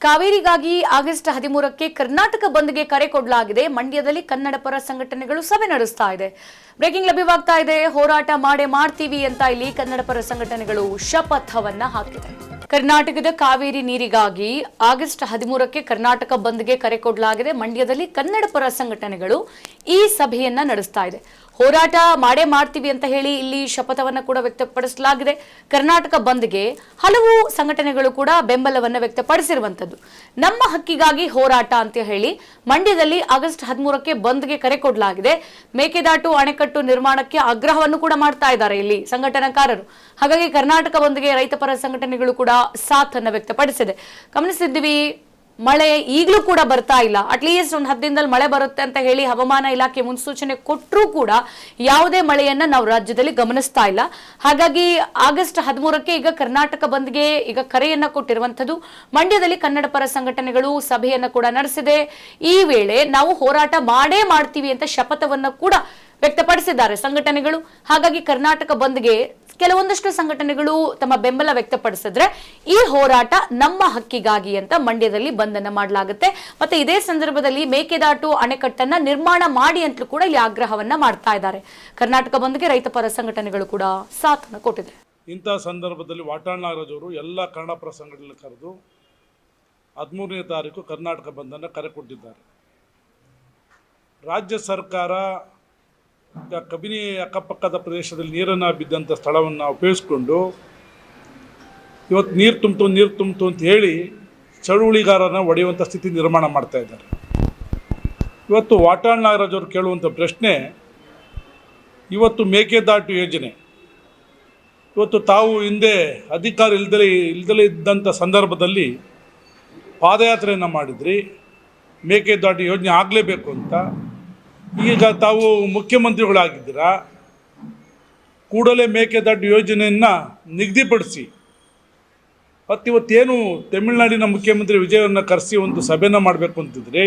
ಕಾವೇರಿಗಾಗಿ August 13ಕ್ಕೆ Karnataka ಬಂದ್ಗೆ ಕರೆ ಕೊಡಲಾಗಿದೆ. ಮಂಡ್ಯದಲ್ಲಿ ಕನ್ನಡ ಪರ ಸಂಘಟನೆಗಳು ಸಭೆ ನಡೆಸ್ತಾ ಇದೆ. ಬ್ರೇಕಿಂಗ್ ಲಭ್ಯವಾಗ್ತಾ ಇದೆ. ಹೋರಾಟ ಮಾಡ್ತೀವಿ ಅಂತ ಇಲ್ಲಿ ಕನ್ನಡ ಪರ ಸಂಘಟನೆಗಳು ಶಪಥವನ್ನ ಹಾಕಿದೆ. ಕರ್ನಾಟಕದ ಕಾವೇರಿ ನೀರಿಗಾಗಿ ಆಗಸ್ಟ್ 13ಕ್ಕೆ ಕರ್ನಾಟಕ ಬಂದ್ಗೆ ಕರೆ ಕೊಡಲಾಗಿದೆ. ಮಂಡ್ಯದಲ್ಲಿ ಕನ್ನಡ ಪರ ಸಂಘಟನೆಗಳು ಈ ಸಭೆಯನ್ನ ನಡೆಸ್ತಾ ಇದೆ. ಹೋರಾಟ ಮಾಡ್ತೀವಿ ಅಂತ ಹೇಳಿ ಇಲ್ಲಿ ಶಪಥವನ್ನ ಕೂಡ ವ್ಯಕ್ತಪಡಿಸಲಾಗಿದೆ. ಕರ್ನಾಟಕ ಬಂದ್ಗೆ ಹಲವು ಸಂಘಟನೆಗಳು ಕೂಡ ಬೆಂಬಲವನ್ನ ವ್ಯಕ್ತಪಡಿಸಿರುವಂತದ್ದು. ನಮ್ಮ ಹಕ್ಕಿಗಾಗಿ ಹೋರಾಟ ಅಂತ ಹೇಳಿ ಮಂಡ್ಯದಲ್ಲಿ ಆಗಸ್ಟ್ 13ಕ್ಕೆ ಬಂದ್ಗೆ ಕರೆ ಕೊಡಲಾಗಿದೆ. ಮೇಕೆದಾಟು ಅಣೆಕಟ್ಟು ನಿರ್ಮಾಣಕ್ಕೆ ಆಗ್ರಹವನ್ನು ಕೂಡ ಮಾಡ್ತಾ ಇದ್ದಾರೆ ಇಲ್ಲಿ ಸಂಘಟನಾಕಾರರು. ಹಾಗಾಗಿ ಕರ್ನಾಟಕ ಬಂದ್ಗೆ ರೈತ ಪರ ಸಂಘಟನೆಗಳು ಕೂಡ ಸಾಥ್ ಅನ್ನು ವ್ಯಕ್ತಪಡಿಸಿದೆ. ಗಮನಿಸಿದ್ವಿ, ಮಳೆ ಈಗಲೂ ಕೂಡ ಬರ್ತಾ ಇಲ್ಲ. ಅಟ್ಲೀಸ್ಟ್ ಒಂದು 10 ದಿನದಲ್ಲಿ ಮಳೆ ಬರುತ್ತೆ ಅಂತ ಹೇಳಿ ಹವಾಮಾನ ಇಲಾಖೆ ಮುನ್ಸೂಚನೆ ಕೊಟ್ಟರೂ ಕೂಡ ಯಾವುದೇ ಮಳೆಯನ್ನ ನಾವು ರಾಜ್ಯದಲ್ಲಿ ಗಮನಿಸ್ತಾ ಇಲ್ಲ. ಹಾಗಾಗಿ ಆಗಸ್ಟ್ 13ಕ್ಕೆ ಈಗ ಕರ್ನಾಟಕ ಬಂದ್ಗೆ ಈಗ ಕರೆಯನ್ನ ಕೊಟ್ಟಿರುವಂತದ್ದು. ಮಂಡ್ಯದಲ್ಲಿ ಕನ್ನಡ ಪರ ಸಂಘಟನೆಗಳು ಸಭೆಯನ್ನ ಕೂಡ ನಡೆಸಿದೆ. ಈ ವೇಳೆ ನಾವು ಹೋರಾಟ ಮಾಡ್ತೀವಿ ಅಂತ ಶಪಥವನ್ನ ಕೂಡ ವ್ಯಕ್ತಪಡಿಸಿದ್ದಾರೆ ಸಂಘಟನೆಗಳು. ಹಾಗಾಗಿ ಕರ್ನಾಟಕ ಬಂದ್ಗೆ ಕೆಲವೊಂದಷ್ಟು ಸಂಘಟನೆಗಳು ತಮ್ಮ ಬೆಂಬಲ ವ್ಯಕ್ತಪಡಿಸಿದ್ರೆ ಈ ಹೋರಾಟ ನಮ್ಮ ಹಕ್ಕಿಗಾಗಿ ಅಂತ ಮಂಡ್ಯದಲ್ಲಿ ಬಂದನ್ನ ಮಾಡಲಾಗುತ್ತೆ. ಮತ್ತೆ ಇದೇ ಸಂದರ್ಭದಲ್ಲಿ ಮೇಕೆದಾಟು ಅಣೆಕಟ್ಟನ್ನ ನಿರ್ಮಾಣ ಮಾಡಿ ಅಂತಲೂ ಕೂಡ ಇಲ್ಲಿ ಆಗ್ರಹವನ್ನ ಮಾಡ್ತಾ ಇದ್ದಾರೆ. ಕರ್ನಾಟಕ ಬಂದ್ಗೆ ರೈತ ಪರ ಸಂಘಟನೆಗಳು ಕೂಡ ಸಾಥನ್ನ ಕೊಟ್ಟಿದೆ. ಇಂತಹ ಸಂದರ್ಭದಲ್ಲಿ ವಾಟಾಳ್ ನಾಗರಾಜ್ ಅವರು ಎಲ್ಲ ಕನ್ನಡ ಪರ ಸಂಘಟನೆ ಕರೆದು 13ನೇ ತಾರೀಕು ಕರ್ನಾಟಕ ಬಂದನ್ನು ಕರೆ ಕೊಟ್ಟಿದ್ದಾರೆ. ರಾಜ್ಯ ಸರ್ಕಾರ ಕಬಿನಿ ಅಕ್ಕಪಕ್ಕದ ಪ್ರದೇಶದಲ್ಲಿ ನೀರನ್ನು ಬಿದ್ದಂಥ ಸ್ಥಳವನ್ನು ಉಪಯೋಗಿಸ್ಕೊಂಡು ಇವತ್ತು ನೀರು ತುಂಬಿತು ಅಂತ ಹೇಳಿ ಚಳುವಳಿಗಾರನ ಒಡೆಯುವಂಥ ಸ್ಥಿತಿ ನಿರ್ಮಾಣ ಮಾಡ್ತಾ ಇದ್ದಾರೆ. ಇವತ್ತು ವಾಟಾಳ್ ನಾಗರಾಜ್ ಅವರು ಕೇಳುವಂಥ ಪ್ರಶ್ನೆ, ಇವತ್ತು ಮೇಕೆದಾಟು ಯೋಜನೆ ಇವತ್ತು ತಾವು ಹಿಂದೆ ಅಧಿಕಾರ ಇಲ್ದಲೇ ಇದ್ದಂಥ ಸಂದರ್ಭದಲ್ಲಿ ಪಾದಯಾತ್ರೆಯನ್ನು ಮಾಡಿದ್ರಿ, ಮೇಕೆದಾಟು ಯೋಜನೆ ಆಗಲೇಬೇಕು ಅಂತ. ಈಗ ತಾವು ಮುಖ್ಯಮಂತ್ರಿಗಳಾಗಿದ್ದೀರಾ, ಕೂಡಲೇ ಮೇಕೆದಾಟು ಯೋಜನೆಯನ್ನು ನಿಗದಿಪಡಿಸಿ ಇವತ್ತೇನು ತಮಿಳುನಾಡಿನ ಮುಖ್ಯಮಂತ್ರಿ ವಿಜಯವನ್ನು ಕರೆಸಿ ಒಂದು ಸಭೆನ ಮಾಡಬೇಕು ಅಂತಿದ್ರೆ,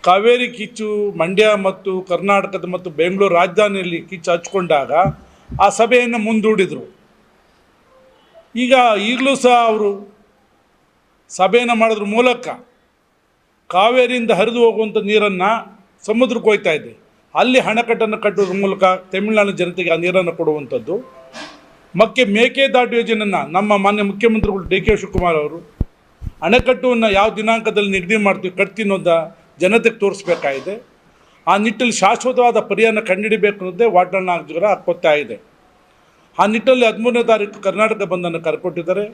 ಕಾವೇರಿ ಕಿಚ್ಚು ಮಂಡ್ಯ ಮತ್ತು ಕರ್ನಾಟಕದ ಮತ್ತು ಬೆಂಗಳೂರು ರಾಜಧಾನಿಯಲ್ಲಿ ಕಿಚ್ಚು ಹಚ್ಕೊಂಡಾಗ ಆ ಸಭೆಯನ್ನು ಮುಂದೂಡಿದರು. ಈಗಲೂ ಸಹ ಅವರು ಸಭೆಯನ್ನು ಮಾಡೋದ್ರ ಮೂಲಕ ಕಾವೇರಿಯಿಂದ ಹರಿದು ಹೋಗುವಂಥ ನೀರನ್ನು ಸಮುದ್ರಕ್ಕೆ ಹೋಗ್ತಾ ಇದೆ. ಅಲ್ಲಿ ಅಣೆಕಟ್ಟನ್ನು ಕಟ್ಟೋದ್ರ ಮೂಲಕ ತಮಿಳುನಾಡಿನ ಜನತೆಗೆ ಆ ನೀರನ್ನು ಕೊಡುವಂಥದ್ದು. ಮೇಕೆದಾಟು ಯೋಜನೆಯನ್ನು ನಮ್ಮ ಮಾನ್ಯ ಮುಖ್ಯಮಂತ್ರಿಗಳು ಡಿ ಕೆ ಶಿವಕುಮಾರ್ ಅವರು ಅಣೆಕಟ್ಟುವನ್ನು ಯಾವ ದಿನಾಂಕದಲ್ಲಿ ನಿಗದಿ ಮಾಡ್ತೀವಿ ಕಟ್ತೀವಿ ಅನ್ನೋದ ಜನತೆಗೆ ತೋರಿಸ್ಬೇಕಾಗಿದೆ. ಆ ನಿಟ್ಟಲ್ಲಿ ಶಾಶ್ವತವಾದ ಪರಿಹಾರ ಕಂಡುಹಿಡಿಬೇಕು ಅನ್ನೋದೇ ವಾಟಾಳ್ ನಾಗರಾಜ್ ಅವರ ಒತ್ತಾಯ ಇದೆ. ಆ ನಿಟ್ಟಲ್ಲಿ 13ನೇ ತಾರೀಕು ಕರ್ನಾಟಕ ಬಂದನ್ನು ಕರೆಕೊಟ್ಟಿದ್ದಾರೆ.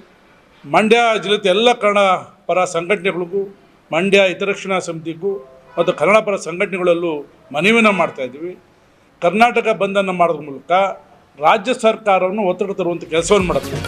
ಮಂಡ್ಯ ಜಿಲ್ಲೆ ಎಲ್ಲ ಕನ್ನಡ ಪರ ಸಂಘಟನೆಗಳಿಗೂ, ಮಂಡ್ಯ ಹಿತರಕ್ಷಣಾ ಸಮಿತಿಗೂ ಮತ್ತು ಕನ್ನಡ ಪರ ಸಂಘಟನೆಗಳಲ್ಲೂ ಮನವಿಯನ್ನು ಮಾಡ್ತಾಯಿದ್ದೀವಿ. ಕರ್ನಾಟಕ ಬಂದನ್ನು ಮಾಡೋದ್ರ ಮೂಲಕ ರಾಜ್ಯ ಸರ್ಕಾರವನ್ನು ಒತ್ತಡ ತರುವಂಥ ಕೆಲಸವನ್ನು ಮಾಡುತ್ತೆ.